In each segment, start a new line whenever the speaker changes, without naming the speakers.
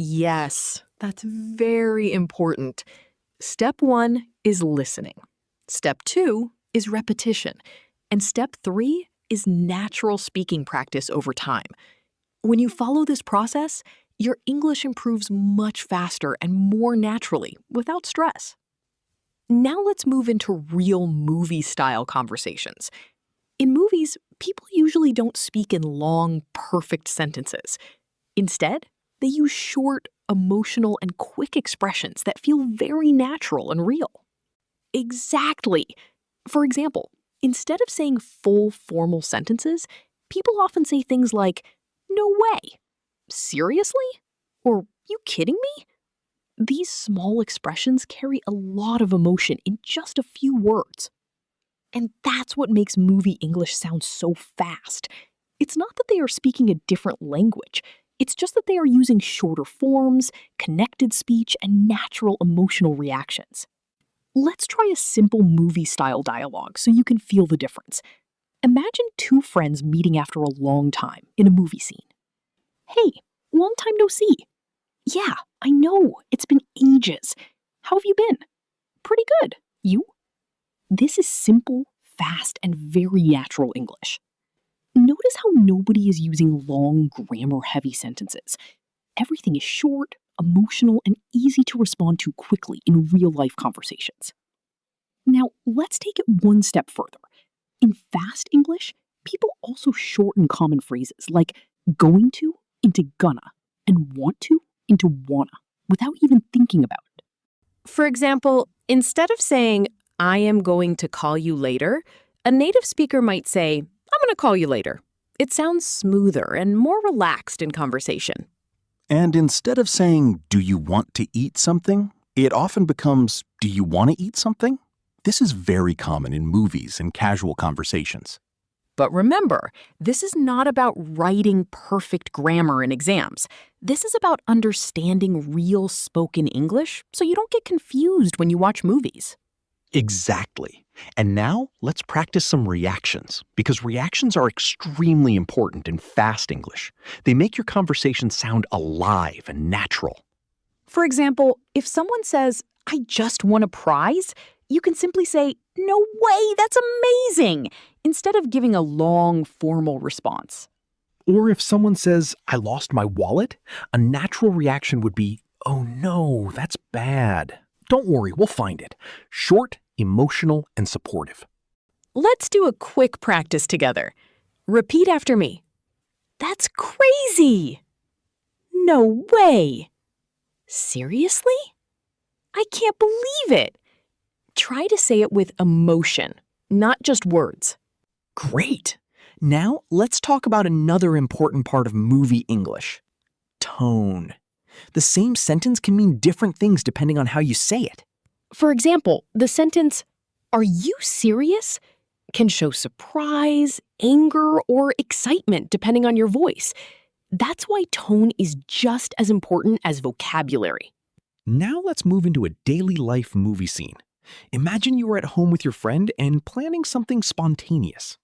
Yes, that's very important. Step 1 is listening. Step 2 is repetition. And step 3 is natural speaking practice over time. When you follow this process, your English improves much faster and more naturally without stress. Now let's move into real movie-style conversations. In movies, people usually don't speak in long, perfect sentences. Instead, they use short, emotional, and quick expressions that feel very natural and real. Exactly. For example, instead of saying full formal sentences, people often say things like, "No way," "Seriously?" or "You kidding me?" These small expressions carry a lot of emotion in just a few words. And that's what makes movie English sound so fast. It's not that they are speaking a different language. It's just that they are using shorter forms, connected speech, and natural emotional reactions. Let's try a simple movie-style dialogue so you can feel the difference. Imagine two friends meeting after a long time in a movie scene. "Hey, long time no see." "Yeah, I know, it's been ages. How have you been?" "Pretty good. You?" This is simple, fast, and very natural English. Notice how nobody is using long, grammar-heavy sentences. Everything is short, emotional, and easy to respond to quickly in real-life conversations. Now, let's take it one step further. In fast English, people also shorten common phrases like going to into gonna and want to into wanna without even thinking about it. For example, instead of saying, "I am going to call you later," a native speaker might say, "I'm going to call you later." It sounds smoother and more relaxed in conversation.
And instead of saying, "Do you want to eat something?" it often becomes, "Do you want to eat something?" This is very common in movies and casual conversations.
But remember, this is not about writing perfect grammar in exams. This is about understanding real spoken English so you don't get confused when you watch movies.
Exactly. And now let's practice some reactions, because reactions are extremely important in fast English. They make your conversation sound alive and natural.
For example, if someone says, "I just won a prize," you can simply say, "No way, that's amazing," instead of giving a long, formal response.
Or if someone says, "I lost my wallet," a natural reaction would be, "Oh no, that's bad. Don't worry, we'll find it." Short, emotional, and supportive.
Let's do a quick practice together. Repeat after me. "That's crazy." "No way." "Seriously?" "I can't believe it." Try to say it with emotion, not just words.
Great. Now let's talk about another important part of movie English: tone. The same sentence can mean different things depending on how you say it.
For example, the sentence, "Are you serious?" can show surprise, anger, or excitement depending on your voice. That's why tone is just as important as vocabulary.
Now let's move into a daily life movie scene. Imagine you are at home with your friend and planning something spontaneous.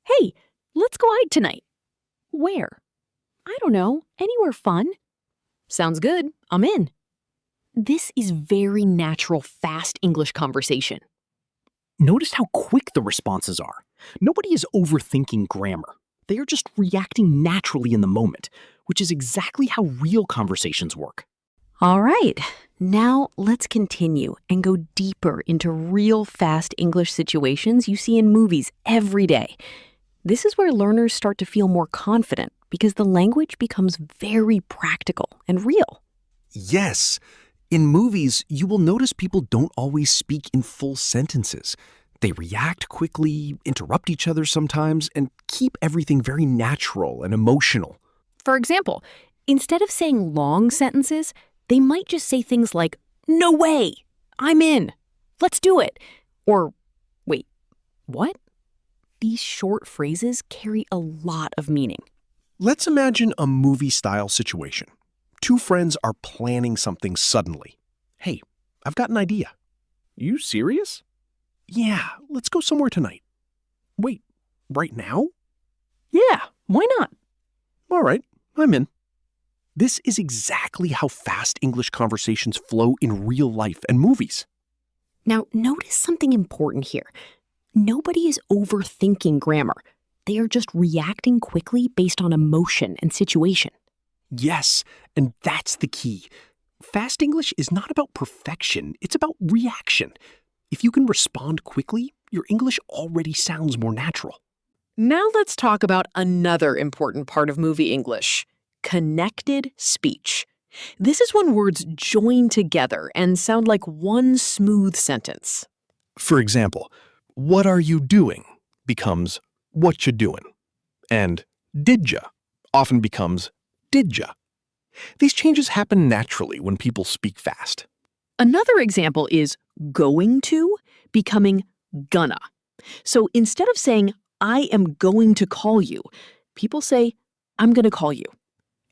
"Hey, let's go out tonight." "Where?" "I don't know, anywhere fun." "Sounds good, I'm in." This is very natural, fast English conversation.
Notice how quick the responses are. Nobody is overthinking grammar. They are just reacting naturally in the moment, which is exactly how real conversations work.
All right, now let's continue and go deeper into real fast English situations you see in movies every day. This is where learners start to feel more confident because the language becomes very practical and real.
Yes. In movies, you will notice people don't always speak in full sentences. They react quickly, interrupt each other sometimes, and keep everything very natural and emotional.
For example, instead of saying long sentences, they might just say things like, "No way, I'm in, let's do it," or, "Wait, what?" These short phrases carry a lot of meaning.
Let's imagine a movie-style situation. Two friends are planning something suddenly. "Hey, I've got an idea." "You serious?" "Yeah, let's go somewhere tonight." "Wait, right now?"
Yeah, why not?
"All right, I'm in." This is exactly how fast English conversations flow in real life and movies.
Now, notice something important here. Nobody is overthinking grammar. They are just reacting quickly based on emotion and situation.
Yes, and that's the key. Fast English is not about perfection, it's about reaction. If you can respond quickly, your English already sounds more natural.
Now let's talk about another important part of movie English: connected speech. This is when words join together and sound like one smooth sentence.
For example, what are you doing becomes what you doing, and did ya often becomes did ya. These changes happen naturally when people speak fast.
Another example is going to becoming gonna. So instead of saying, I am going to call you, people say, I'm going to call you.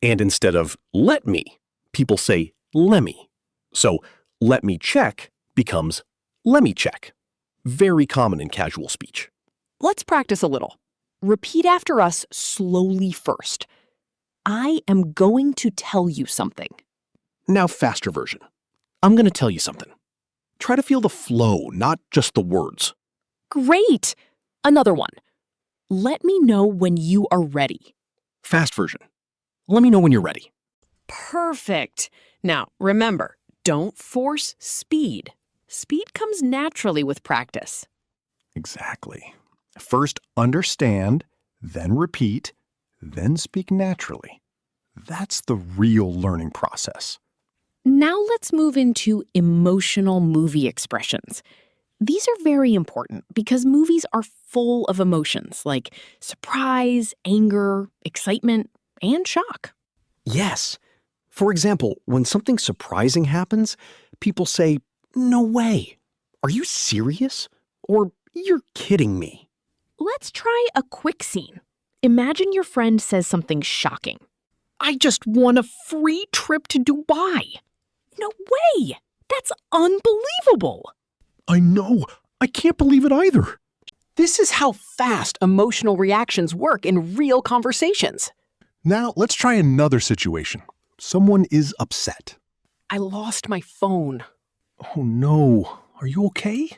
And instead of let me, people say lemme. So let me check becomes lemme check. Very common in casual speech.
Let's practice a little. Repeat after us slowly first. I am going to tell you something.
Now faster version. I'm going to tell you something. Try to feel the flow, not just the words.
Great! Another one. Let me know when you are ready.
Fast version. Let me know when you're ready.
Perfect. Now, remember, don't force speed. Speed comes naturally with practice.
Exactly. First understand, then repeat, then speak naturally. That's the real learning process.
Now let's move into emotional movie expressions. These are very important because movies are full of emotions like surprise, anger, excitement, and shock.
Yes. For example, when something surprising happens, people say, "No way. Are you serious?" Or "You're kidding me."
Let's try a quick scene. Imagine your friend says something shocking. I just won a free trip to Dubai. No way! That's unbelievable!
I know. I can't believe it either.
This is how fast emotional reactions work in real conversations.
Now, let's try another situation. Someone is upset.
I lost my phone.
Oh no, are you okay?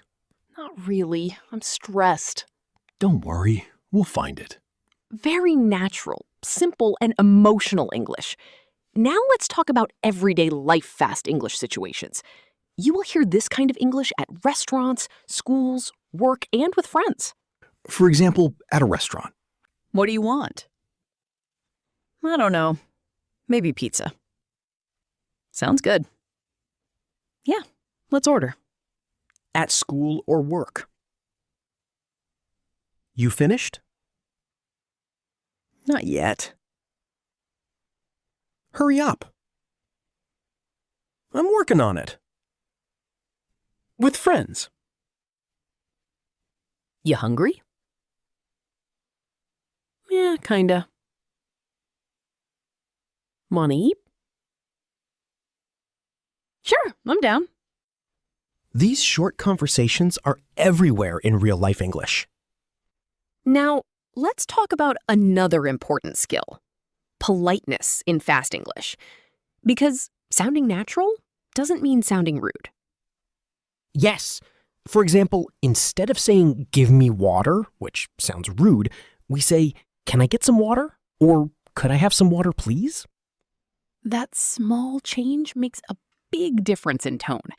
Not really. I'm stressed.
Don't worry, we'll find it.
Very natural, simple, and emotional English. Now let's talk about everyday life fast English situations. You will hear this kind of English at restaurants, schools, work, and with friends.
For example, at a restaurant.
What do you want? I don't know. Maybe pizza. Sounds good. Yeah, let's order.
At school or work. You finished?
Not yet.
Hurry up. I'm working on it. With friends.
You hungry?
Yeah, kinda. Wanna eat? Sure, I'm down.
These short conversations are everywhere in real-life English.
Now, let's talk about another important skill: politeness in fast English. Because sounding natural doesn't mean sounding rude.
Yes. For example, instead of saying, "Give me water," which sounds rude, we say, "Can I get some water?" Or, "Could I have some water, please?"
That small change makes a big difference in tone.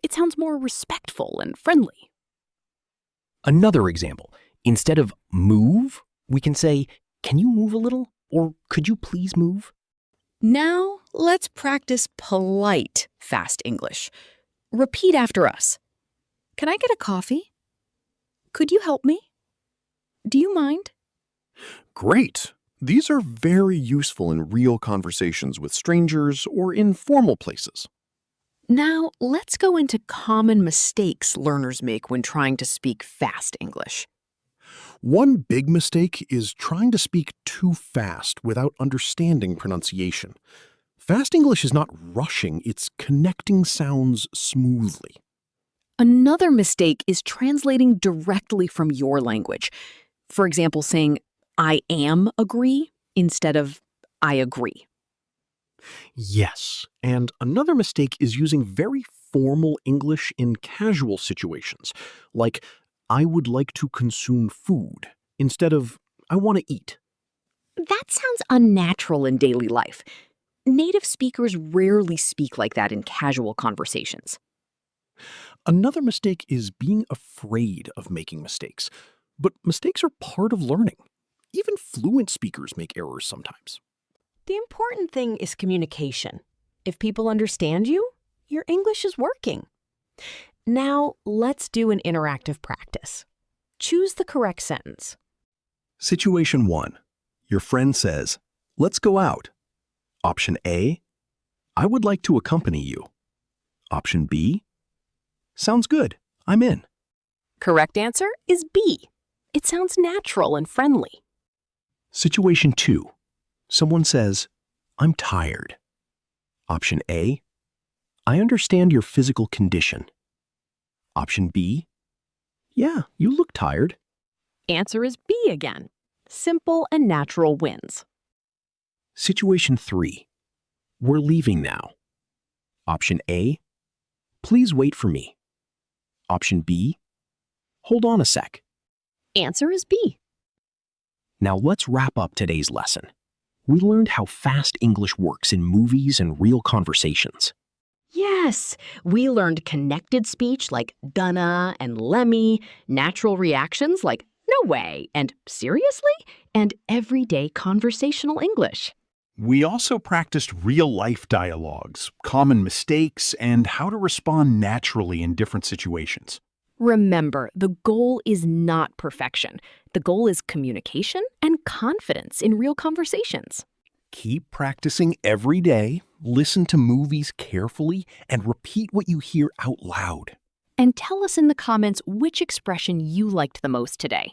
It sounds more respectful and friendly.
Another example, instead of move, we can say, "Can you move a little?" Or, "Could you please move?"
Now, let's practice polite fast English. Repeat after us. Can I get a coffee? Could you help me? Do you mind?
Great. These are very useful in real conversations with strangers or in formal places.
Now, let's go into common mistakes learners make when trying to speak fast English.
One big mistake is trying to speak too fast without understanding pronunciation. Fast English is not rushing, it's connecting sounds smoothly.
Another mistake is translating directly from your language. For example, saying, I am agree instead of I agree.
Yes, and another mistake is using very formal English in casual situations, like, I would like to consume food, instead of, I want to eat.
That sounds unnatural in daily life. Native speakers rarely speak like that in casual conversations.
Another mistake is being afraid of making mistakes. But mistakes are part of learning. Even fluent speakers make errors sometimes.
The important thing is communication. If people understand you, your English is working. Now, let's do an interactive practice. Choose the correct sentence.
Situation 1. Your friend says, let's go out. Option A, I would like to accompany you. Option B, sounds good, I'm in.
Correct answer is B. It sounds natural and friendly.
Situation 2. Someone says, I'm tired. Option A, I understand your physical condition. Option B, yeah, you look tired.
Answer is B again. Simple and natural wins.
Situation 3. We're leaving now. Option A, please wait for me. Option B, hold on a sec.
Answer is B.
Now let's wrap up today's lesson. We learned how fast English works in movies and real conversations.
Yes, we learned connected speech like dunna and lemmy, natural reactions like no way and seriously, and everyday conversational English.
We also practiced real-life dialogues, common mistakes, and how to respond naturally in different situations.
Remember, the goal is not perfection. The goal is communication and confidence in real conversations.
Keep practicing every day, listen to movies carefully, and repeat what you hear out loud.
And tell us in the comments which expression you liked the most today.